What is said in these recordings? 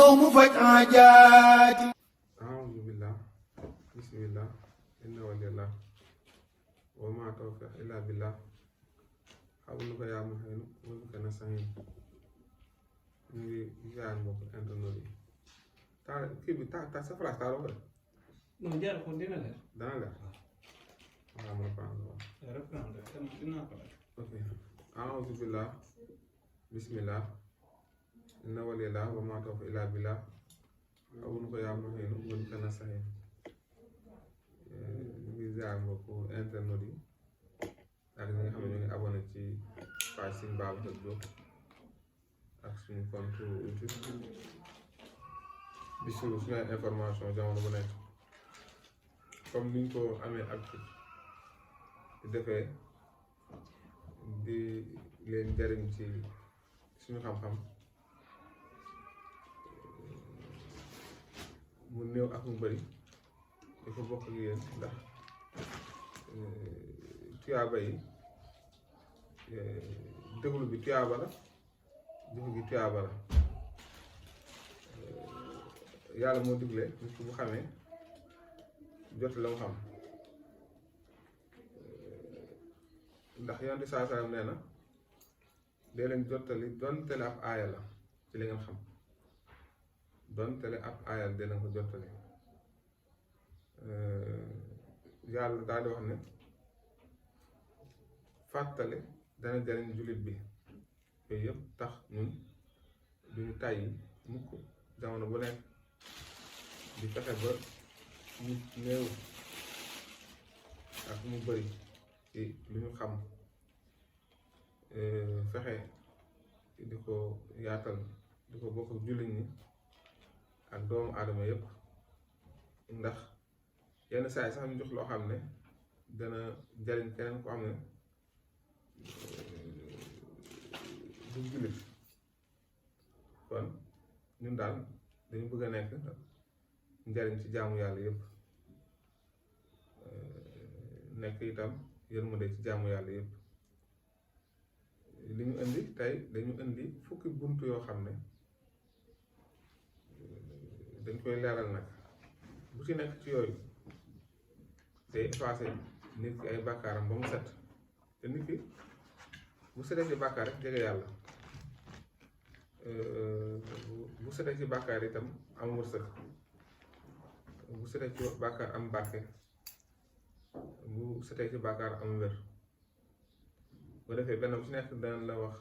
ñëw mu faj aajaati. أعوذ بالله بسم الله إن ولي الله وما توفيق إلا بالله حولك يا محين وبك نستعين ñu ngi jaar mbokk internet yi taal kii bi ta sa flash taal ko de. non jaar ko dina leer. dana leer waaw ma reprendre dinaa ko leer. ok a'uuzu billah bismillah inna waliyallah wa ma tawfiq illa billah حولك يا محين وبك نستعين ñu ngi jaar mbokk internet yi ak ñi nga xam ne ñu ngi abonné ci page Serigne Babacar Diop ak suñu compte YouTube di suivre suñu ay information jamono bu nekk comme niñ ko amee ak di defee di leen jariñ ci suñu xam-xam mu néew ak mu bëri di ko bokk ak yéen ndax tuyaaba yi déglu bi tuyaaba la jëf gi tuyaaba la yàlla moo digle nit ki bu xamee jot la mu xam ndax yonent saa salaam nee na dee leen jottali dontale ab aaya la ci li ngeen xam dontale ab aaya la dee leen ko jottali yàlla daal di wax ne fàttale dana jariñ jullit bi yooyu yëpp tax ñun duñu tàyyi mukk jamono bu nekk di fexe ba ñu néew ak mu bëri ci lu ñu xam fexe di ko yaatal di ko bokk jullit ñi ak doomu aadama yëpp ndax yenn saa yi sax ñu jox loo xam ne dana jariñ keneen ko xam ne du jullit kon ñun daal dañu bëgg a nekk njariñ ci jaamu yàlla yëpp nekk itam yërmande ci jaamu yàlla yëpp li ñu indi tey dañu indi fukki buntu yoo xam ne dañ koy leeral nag bu ci nekk ci yooyu day effacé nit ki ay bàkkaaram ba mu set te nit ki bu setee ci bàkkaar rek jege yàlla bu setee ci bàkkaar itam am wërsëg bu setee ci bàkkaar am barke bu setee ci bàkkaar am wér bu defee benn bu ci nekk dana la wax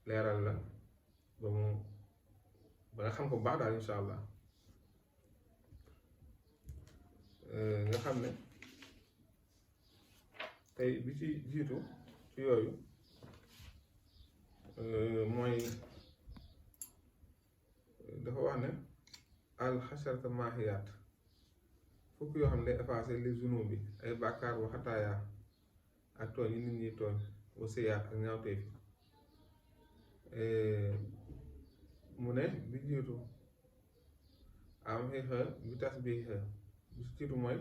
leeral la ba mu ba nga xam ko bu baax daal insha allah nga xam ne tey bi ci jiitu ci yooyu mooy dafa wax ne al xasharata maahiyaat fukk yoo xam ne day effacé li zunub bi ay bàkkaar wa xataaya ak tooñ yi nit ñi tooñ wa siyaat ak ñaawteef mu ne bi jiitu am xiixa bi tasbiixa bi ci jiitu mooy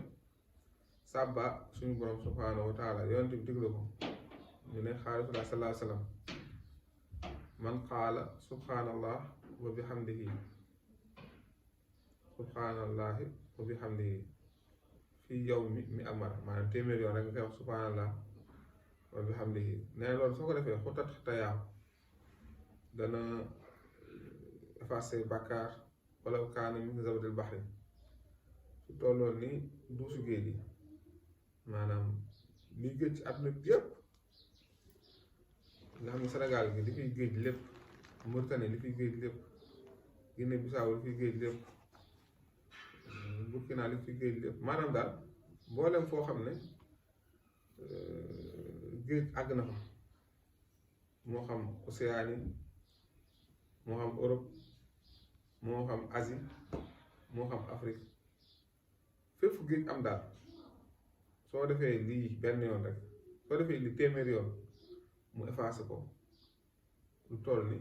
sàbba suñu borom subhaanahu wa taala yonent bi digle ko ñu ne xaalisullah sallallahu alayhi wa sallam man qaala subhaanallah wa bihamdihi subhaanallahi wa bihamdihi fii yawmi mi amara maanaam téeméer yoon rek nga koy wax subhaanallah wa bihamdihi nee loolu soo ko defee xutat xatayaa dana effacé bàkkaar wala kaana min zabadil baxri su tolloon ni duusu géej gi maanaam liy géej ci àdduna bi yëpp nga xam ne Sénégal gi li fiy géej lépp Mauritanie li fiy géej lépp Guinée Bissau li fiy géej lépp Burkina li fiy géej lépp maanaam daal mboolem foo xam ne géej àgg na fa moo xam Océanie moo xam Europe moo xam Asie moo xam Afrique fépp fu géej am daal soo defee lii benn yoon rek soo defee lii téeméer yoon mu effacé ko lu toll ni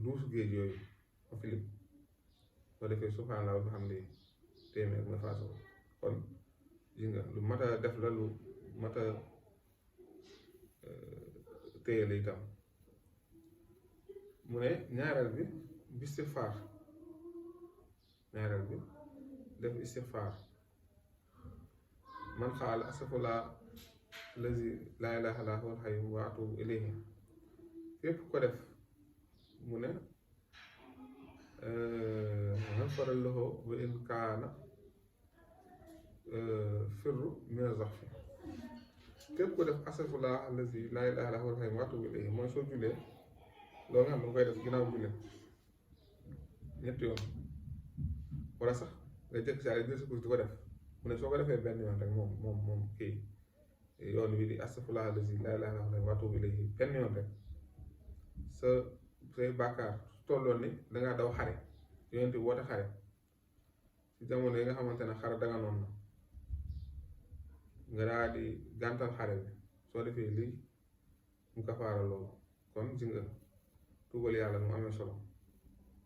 duusu géej yooyu ko filim soo defee subhanallah wa bihamdihi téeméer mu effacé ko kon gis nga lu mat a def la lu mat a téye la itam mu ne ñaareel bi bistigfaar ñaareel bi def istigfaar man xaala astafurlah lazi laa ilaaha illaa huwal hayyu wa atuubu ilayhi képp ko def mu ne xafara lahu wa in kaana firru mina zaxfi képp ko def astafurlah lazi laa ilaaha illaa huwal hayyu wa atuubu ilayhi mooy soo jullee loolu nga xam ne nga koy def ginnaaw jullee ñetti yoon wala sax nga jëkk saa yi jël sa kurus di ko def mu ne soo ko defee benn yoon rek moom kii yoon wi di astafurlah lazi laa ilaaha illaa huwa wa atuubu ilayhi benn yoon rek say bàkkaar su tolloon ni dangaa daw xare yonent bi woote xare ci jamono yi nga xamante ne xare danga noonu nga daal di gàntal xare bi soo defee lii mu kafaara loolu kon ci nga tuubal yàlla mu amee solo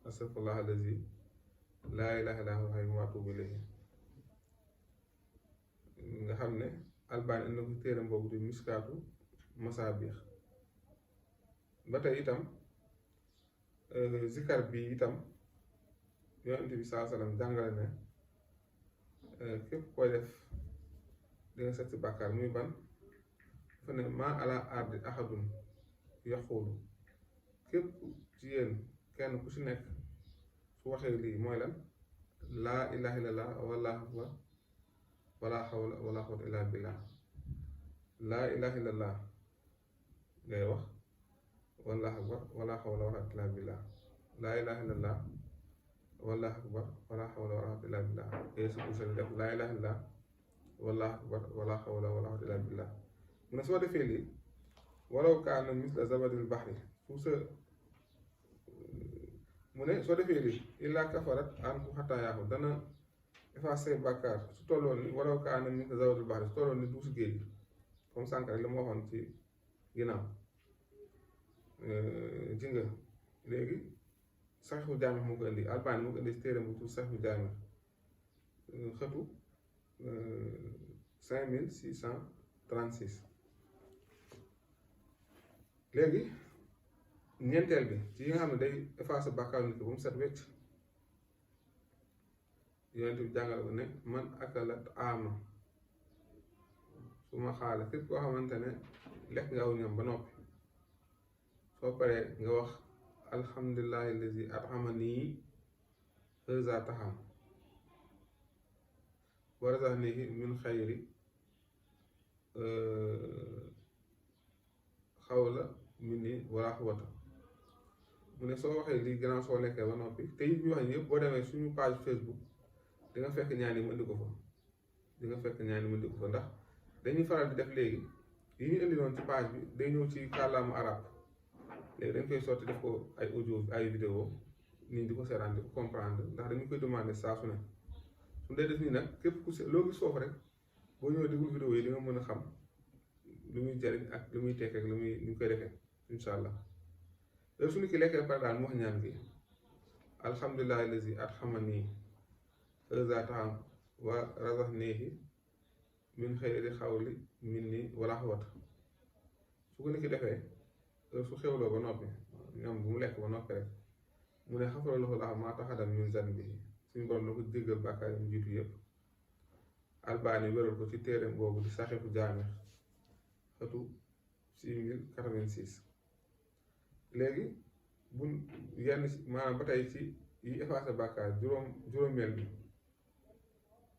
astafurlah lazi laa ilaaha illaa huwal hayyu wa atuubu ilayhi nga xam ne Albani indi na ko téeram boobu di miskaatu masaabiix ba tey itam zikar bi itam yonent bi saa sallam jàngale ne képp koy def di nga set si bàkkaar muy ban dafa ne maa ala ardi ahadun yaxuulu képp ci yéen kenn ku ci nekk su waxee lii mooy lan laa ilaaha illallaah wallaahu akbar wala xawla wala quwwata illaa billah laa ilaaha illallaah ngay wax wallaahu akbar wala xawla wala quwwata illaa billah laa ilaaha illallaah wallaahu akbar wala xawla wala quwwata illaa billah ngay sukk def laa ilaaha illallaah wallaahu akbar wala xawla wala quwwata illaa billah mu ne soo defee lii walaw kaana misla zabadil baxri mu ne soo defee lii illaa kafarat anhu xataayaahu dana effacé bàkkaar su tolloon ni walaw kaana misla zabadil baxri su tolloon ni duusi géej comme sànq rek la ma waxoon ci ginnaaw ji nga léegi saxiixu jaami moo ko indi Albani moo ko indi si téeram bu tudd saxiixu jaami xëtu 5636 léegi ñeenteel bi ci yi nga xam ne day effacé bàkkaar nit ki ba mu set wecc yonent bi jàngale ko ne man akalat ama su ma xaale képp koo xamante ne lekk nga aw ñam ba noppi soo paree nga wax alhamdulillahi allazi at'amani haza taxam wa razaqanihi min xayri xawla minni wala quwwata mu ne soo waxee lii gannaaw soo lekkee ba noppi te yi ñu wax yëpp boo demee suñu page Facebook di nga fekk ñaan yi mu indi ko fa ndax dañuy faral di def léegi yi ñu indi noonu ci page bi day ñëw ci kàllaamu arab léegi dañ koy sotti def ko ay audio ay vidéo nit di ko seetaan di ko comprendre ndax dañu koy demander saa su ne su dee def nii nag képp ku loo gis foofu rek boo ñëwee déglu vidéo yi di nga mën a xam lu muy jariñ ak lu muy tekk ak lu muy ni ñu koy defee incha allah loolu su ñu ki lekkee pare daal mu wax ñaan gi alhamdulillahi allazi at'amani haza ta'am wa razaqanihi min xayri xawli minni wala quwwata su ko nit ki defee su xewloo ba noppi ñoom bu mu lekk ba noppi rek mu ne xafara lahu llaahu maa taqaddama min zanbihi suñu borom na ko jéggal bàkkaar yi mu jiitu yëpp Albani wéral ko ci téereem boobu di saxiixu jaami xëtu 6086 léegi bu yenn maanaam ba tey ci yi effacé bàkkaar juróomeel bi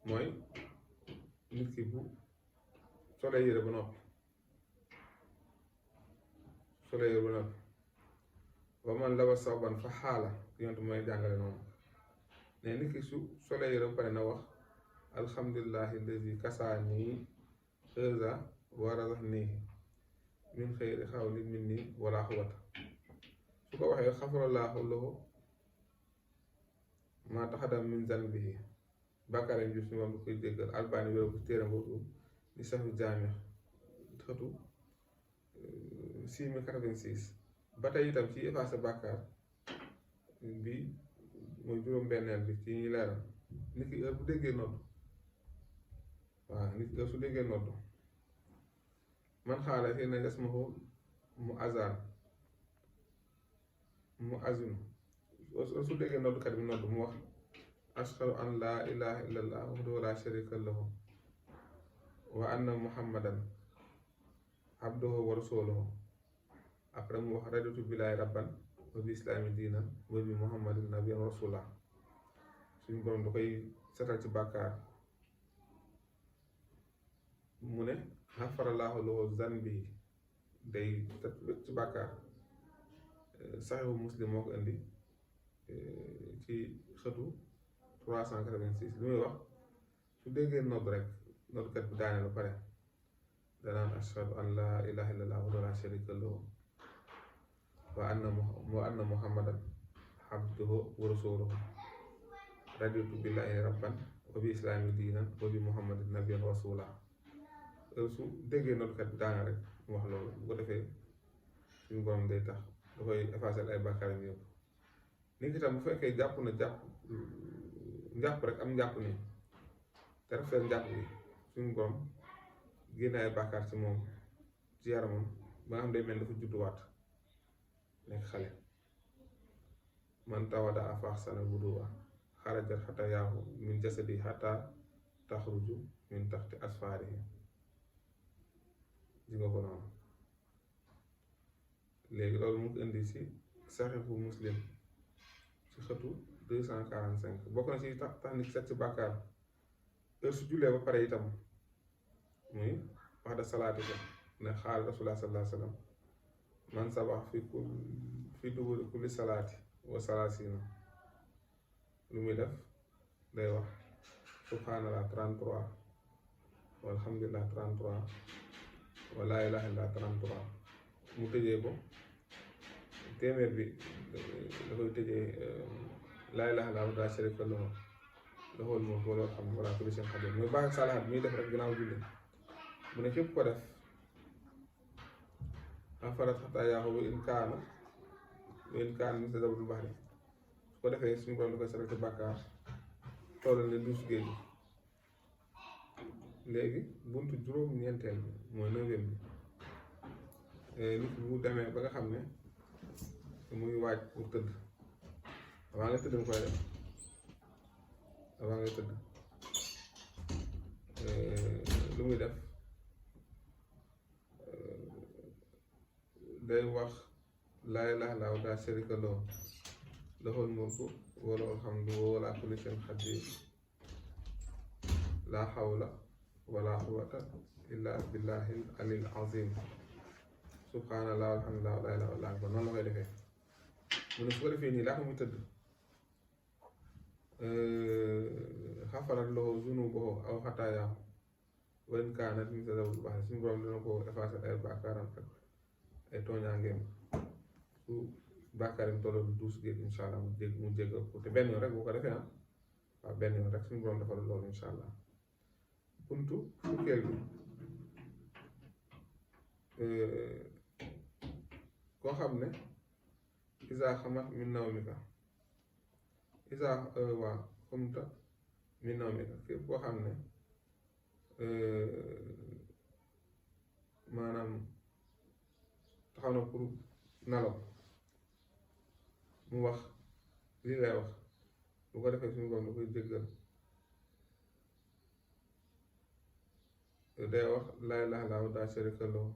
mooy nit ki bu solee yére ba noppi wa man labasa sawban fa xaala yontu mooy jàngale noonu ne nit ki su solee yére ba pare na wax alhamdulillahi allazi kasaani haza wa razaqanihi min xayri xawli minni wala quwwata su ko waxee xafarallaahu lahu maa taqaddama min zanbihi bàkkaar yi suñu moom koy jéggal Albani wéral ko téeram boobu di saxu jaami xëtu 6086 ba tey itam ci effacé bàkkaar bi mooy juróom-benneel bi ci ñuy leeral nit ki heure bu déggee nodd waaw nit ki heure su déggee nodd man xaala xiina yasmahu mu azan mu azinu su déggee noddukat bi nodd mu wax ashhadu an laa ilaha illallah wahdahu la sharika lahu wa anna muhammadan abduhu wa rasuluhu après mu wax raditu billahi rabban wa bi islami diinan wa bi muhammadin nabiyyan rasula suñu borom da koy setal ci bàkkaar mu ne xafarallahu lahu zanbi day ci bàkkaar saxihu muslim moo ko indi ci xëtu 386 li muy wax su déggee nodd rek noddkat bi daane ba pare danaan ashhadu an laa ilaha illallah wahdahu laa sharika lahu wa anna muhammadan abduhu wa rasuluhu raditu billahi rabban wa bi islami diinan wa bi muhammadin nabiyyan rasula su déggee noddkat bi daane rek mu wax loolu bu ko defee suñu borom day tax da koy effacer ay bàkkaaram yëpp nit ki tam bu fekkee jàpp na njàpp rek am njàpp nii te rafet njàpp bi suñu borom génne ay bàkkaar ci moom ci yaramam ba nga xam day mel dafa judduwaat nekk xale man tawada a faax sana wuduwa xarajat xatayaahu min jasadi xata taxruju min taxti asfaarihi ji nga ko noonu léegi loolu mu ngi indi ci saxiixu muslim ci xëtu 245 bokk na ci tax nit set ci bàkkaar heure su jullee ba pare itam muy wax da salaati ko ne xaal rasulullah sallallahu alayhi wa sallam man sabax fi duburi kulli salaati wa salaasina lu muy def day wax subhanallah 33 walhamdulillah 33 wa laa ilaaha illallah 33 mu tëjee ko téeméer bi da koy tëjee laa ilaaha illallah laa sharika lahu lahul mulku wa lahul hamdu wa laa kulli shay'in qadiir muy baax salaat muy def rek ginnaaw julli mu ne képp ko def xafarat xataayaahu wa in kaana misla zabadil bahri su ko defee suñu borom da koy saral ci bàkkaar tollal ne duus géej gi léegi buntu juróom-ñeenteel bi mooy 9e bi nit bu demee ba nga xam ne muy waaj pour tëdd avant nga tëdd nga koy def avant nga tëdd lu muy def day wax laa ilaaha illallaah laa sharika lahu lahul mulku wa lahul hamdu wa huwa alaa kulli shay'in qadiir laa hawla wa laa quwwata illaa billaahil aliyyil aziim subhaanallaahi walhamdulillaahi wa laa ilaaha illallaah akbar noonu la koy defee mu ne su ko defee nii laata muy tëdd xafarat lahu zunuubahu aw xataayaahu wa in kaanat misla zabadil bahri suñu borom dina ko effacer ay bàkkaaram ak ay tooñaangeem su bàkkaaram tolloon 12 géej incha allah mu jéggal ko te benn yoon rek boo ko defee waaw benn yoon rek suñu borom defal loolu incha allah buntu fukkeel bi koo xam ne isa xamat min nawmika isa waa xumta min nawmika képp koo xam ne maanaam taxaw na pour nalaw mu wax lii lay wax bu ko defee suñu borom da koy jéggal day wax laa ilaaha illallaah laa sharika lahu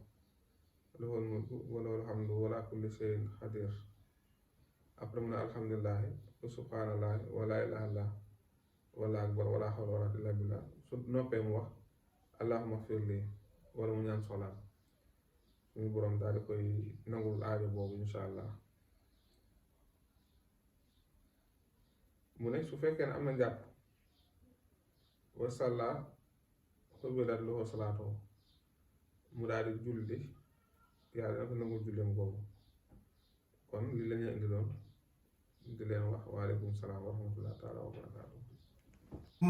lahul mulku wa lahul hamdu wa alaa kulli shay'in qadiir après mu ne alhamdulillahi wa subhaanallahi wa laa ilaaha illallaah wallaahu akbar wa laa hawla wa laa quwwata illaa billaah su noppee mu wax allahumma ighfir lii wala mu ñaan soxlaam suñu borom daal di koy nangul aajo boobu incha allah mu ne su fekkee ne am na njàpp wa salla xubilat lahu salaatuhu mu daal di julli yàlla dina ko nangul julleem boobu kon li la ñu indi doon di leen wax waaleykum salaam wa rahmatullahi taala wa barakaatu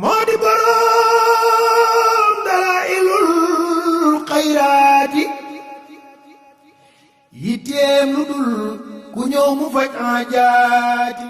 moo di boroom dalaa'ilul xayraati yitteem lu dul ku ñëw mu faj aajaati